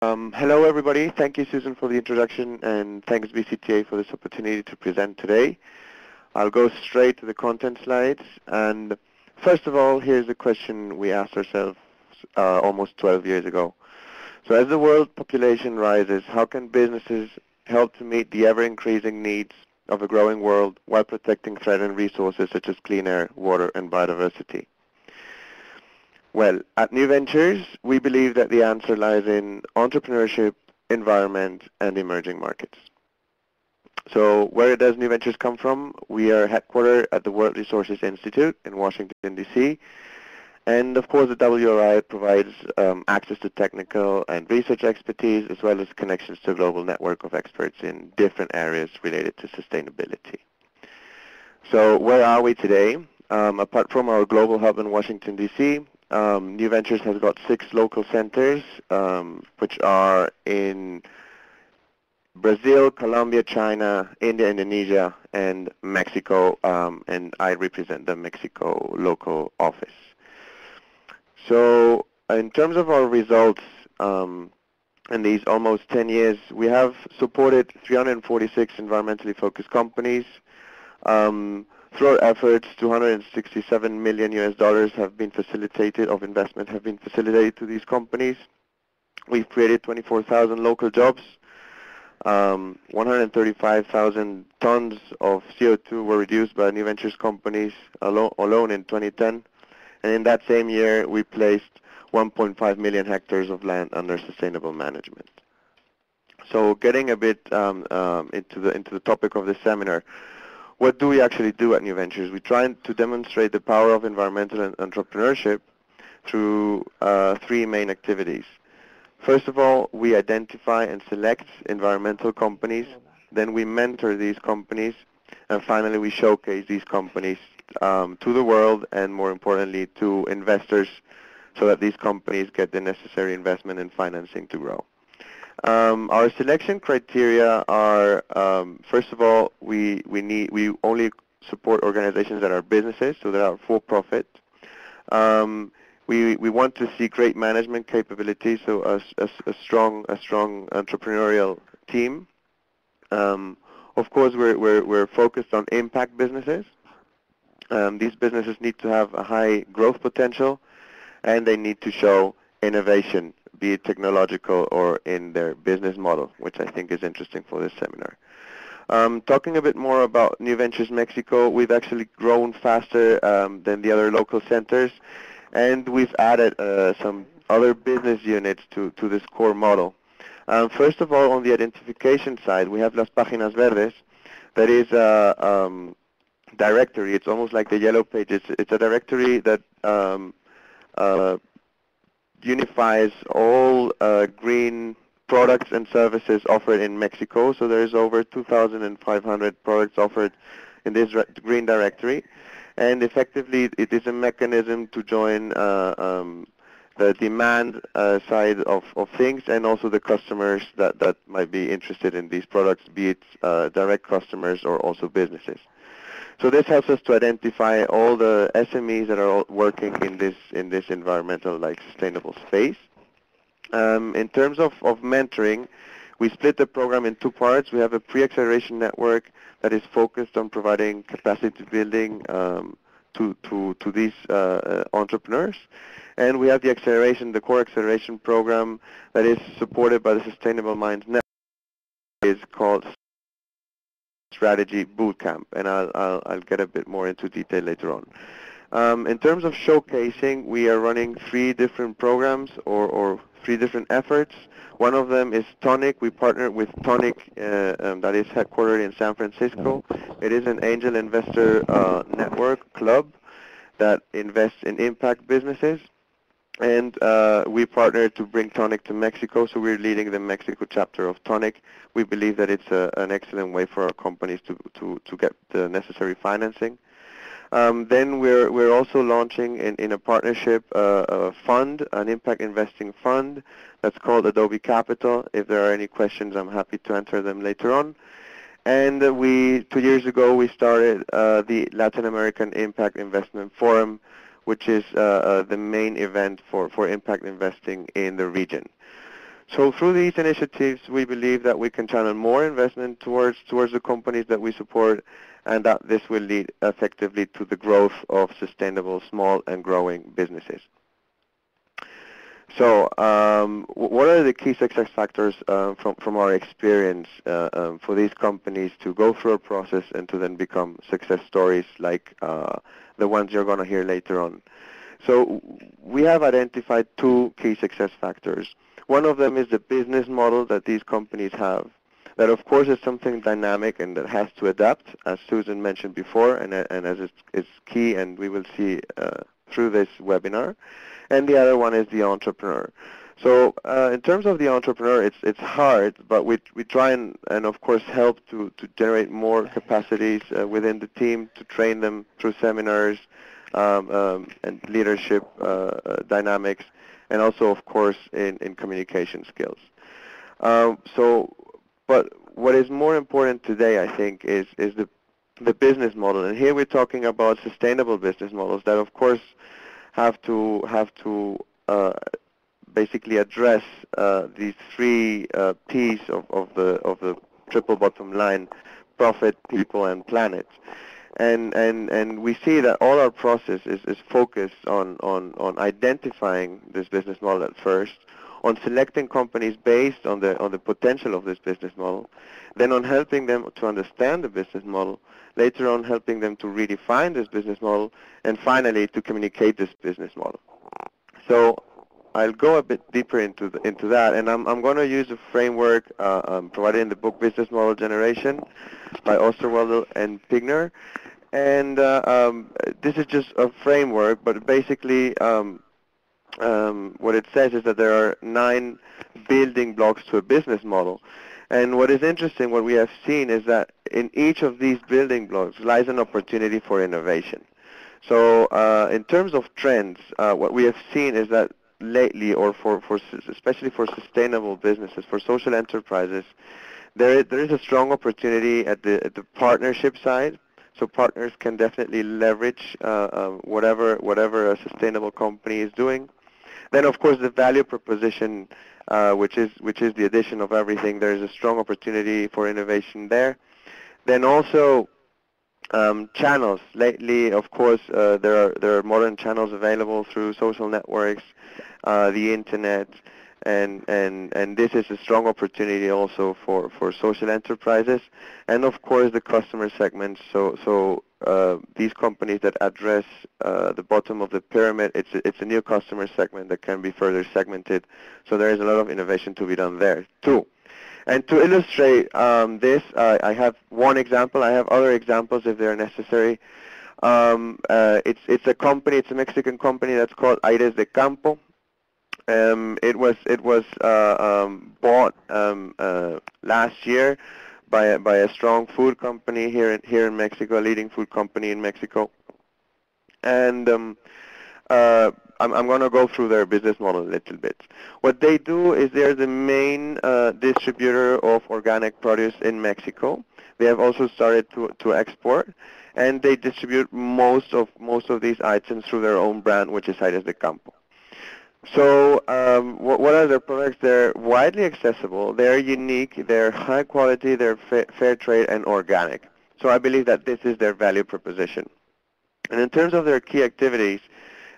Hello everybody. Thank you, Susan, for the introduction, and thanks BCTA for this opportunity to present today. I'll go straight to the content slides. And first of all, here's a question we asked ourselves almost 12 years ago. So as the world population rises, how can businesses help to meet the ever-increasing needs of a growing world while protecting threatened resources such as clean air, water, and biodiversity? Well, at New Ventures, we believe that the answer lies in entrepreneurship, environment, and emerging markets. So where does New Ventures come from? We are headquartered at the World Resources Institute in Washington, D.C. And of course, the WRI provides access to technical and research expertise, as well as connections to a global network of experts in different areas related to sustainability. So where are we today? Apart from our global hub in Washington, D.C., New Ventures has got 6 local centers, which are in Brazil, Colombia, China, India, Indonesia, and Mexico, and I represent the Mexico local office. So in terms of our results in these almost 10 years, we have supported 346 environmentally focused companies. Through our efforts, $267 million have been facilitated, of investment have been facilitated to these companies. We've created 24,000 local jobs. 135,000 tons of CO2 were reduced by New Ventures companies alone in 2010. And in that same year, we placed 1.5 million hectares of land under sustainable management. So getting a bit into the topic of this seminar, what do we actually do at New Ventures? We try to demonstrate the power of environmental entrepreneurship through 3 main activities. First of all, we identify and select environmental companies. Then we mentor these companies. And finally, we showcase these companies to the world and, more importantly, to investors so that these companies get the necessary investment and financing to grow. Our selection criteria are, first of all, we only support organizations that are businesses, so that are for profit. We want to see great management capabilities, so a strong entrepreneurial team. Of course, we're focused on impact businesses. These businesses need to have a high growth potential, and they need to show innovation, be it technological or in their business model, which I think is interesting for this seminar. Talking a bit more about New Ventures Mexico, we've actually grown faster than the other local centers, and we've added some other business units to this core model. First of all, on the identification side, we have Las Páginas Verdes. That is a directory. It's almost like the yellow pages. It's a directory that unifies all green products and services offered in Mexico. So there's over 2,500 products offered in this green directory. And effectively, it is a mechanism to join the demand side of things and also the customers that might be interested in these products, be it direct customers or also businesses. So this helps us to identify all the SMEs that are working in this environmental, sustainable space. In terms of mentoring, we split the program in 2 parts. We have a pre-acceleration network that is focused on providing capacity building to these entrepreneurs. And we have the core acceleration program that is supported by the Sustainable Minds Network. It's called Strategy Bootcamp, and I'll get a bit more into detail later on. In terms of showcasing, we are running 3 different programs or 3 different efforts. One of them is Tonic. We partnered with Tonic, that is headquartered in San Francisco. It is an angel investor network club that invests in impact businesses. And we partnered to bring Tonic to Mexico, so we're leading the Mexico chapter of Tonic. We believe that it's an excellent way for our companies to get the necessary financing. Then we're also launching in a partnership a fund, an impact investing fund that's called Adobe Capital. If there are any questions, I'm happy to answer them later on. And 2 years ago, we started the Latin American Impact Investment Forum, which is the main event for impact investing in the region. So through these initiatives, we believe that we can channel more investment towards the companies that we support, and that this will lead effectively to the growth of sustainable small and growing businesses. So what are the key success factors from our experience for these companies to go through a process and to then become success stories like the ones you're going to hear later on? So we have identified two key success factors. One of them is the business model that these companies have. That, of course, is something dynamic and that has to adapt, as Susan mentioned before, and as it's key, and we will see through this webinar. And the other one is the entrepreneur. So in terms of the entrepreneur, it's hard, but we try and of course help to generate more capacities within the team, to train them through seminars and leadership dynamics, and also of course in communication skills. But what is more important today, I think, is the business model. And here we're talking about sustainable business models that, of course, have to basically address these three P's of the triple bottom line: profit, people, and planet. And we see that all our process is focused on identifying this business model at first, on selecting companies based on the potential of this business model, then on helping them to understand the business model, later on helping them to redefine this business model, and finally to communicate this business model. So I'll go a bit deeper into that, and I'm going to use a framework provided in the book Business Model Generation by Osterwalder and Pigner. And this is just a framework, but basically what it says is that there are 9 building blocks to a business model. And what is interesting, what we have seen, is that in each of these building blocks lies an opportunity for innovation. So in terms of trends, what we have seen is that lately, or especially for sustainable businesses, for social enterprises, there is a strong opportunity at the partnership side. So partners can definitely leverage whatever a sustainable company is doing. Then, of course, the value proposition, which is the addition of everything. There is a strong opportunity for innovation there. Then also channels. Lately, of course, there are modern channels available through social networks, the internet, and this is a strong opportunity also for social enterprises, and of course the customer segments. So these companies that address the bottom of the pyramid, it's a new customer segment that can be further segmented. So there is a lot of innovation to be done there too. And to illustrate this, I have one example. I have other examples if they're necessary. It's a company. It's a Mexican company that's called Aires de Campo. It was bought last year by a strong food company here in Mexico, a leading food company in Mexico. And I'm going to go through their business model a little bit. What they do is they're the main distributor of organic produce in Mexico. They have also started to export, and they distribute most of these items through their own brand, which is Aires de Campo. So what are their products? They're widely accessible, they're unique, they're high quality, they're fair trade and organic. So I believe that this is their value proposition. And in terms of their key activities,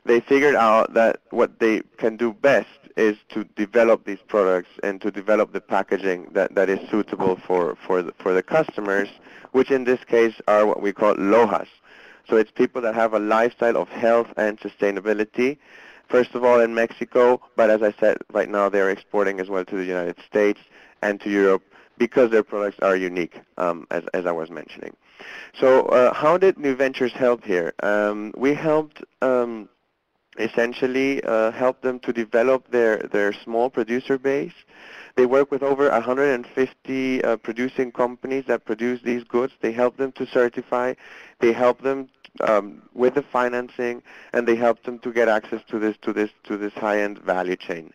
they figured out that what they can do best is to develop these products and to develop the packaging that is suitable for the customers, which in this case are what we call lojas. So it's people that have a lifestyle of health and sustainability, first of all in Mexico, but as I said, right now they're exporting as well to the United States and to Europe because their products are unique, as I was mentioning. So how did New Ventures help here? We helped essentially help them to develop their small producer base. They work with over 150 producing companies that produce these goods. They help them to certify. They help them with the financing, and they help them to get access to this high-end value chain.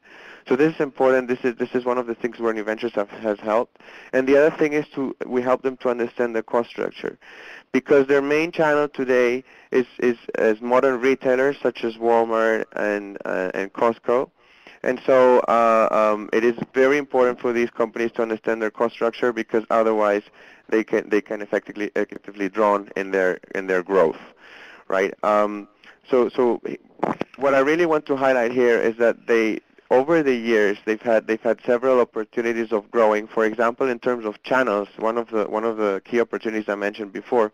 So this is important. This is one of the things where New Ventures has helped. And the other thing is we help them to understand the cost structure, because their main channel today is modern retailers such as Walmart and Costco. And so it is very important for these companies to understand their cost structure, because otherwise they can effectively drown in their growth, right? So what I really want to highlight here is that over the years they've had several opportunities of growing. For example, in terms of channels, one of the key opportunities I mentioned before.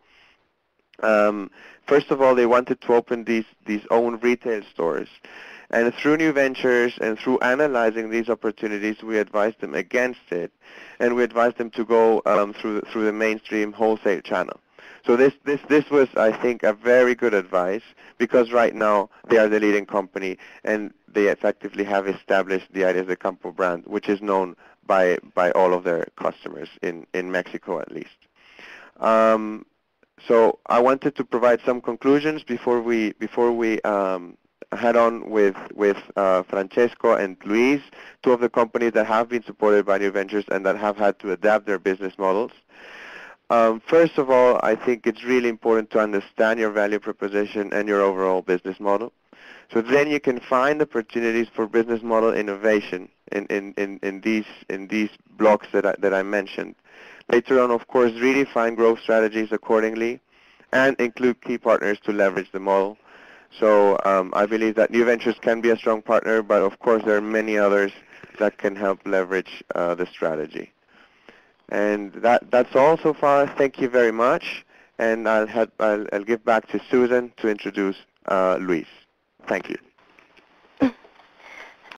First of all, they wanted to open these own retail stores. And through new ventures and through analyzing these opportunities, we advised them against it, and we advised them to go through the mainstream wholesale channel. So this was, I think, a very good advice, because right now they are the leading company, and they effectively have established the Aires de Campo brand, which is known by all of their customers in Mexico, at least. So I wanted to provide some conclusions before we head on with Francesco and Luis, two of the companies that have been supported by new ventures and that have had to adapt their business models. First of all, I think it's really important to understand your value proposition and your overall business model. So then you can find opportunities for business model innovation in these blocks that I mentioned. Later on, of course, redefine growth strategies accordingly, and include key partners to leverage the model. So I believe that new ventures can be a strong partner, but of course there are many others that can help leverage the strategy. And that's all so far. Thank you very much, and I'll give back to Susan to introduce Luis. Thank you.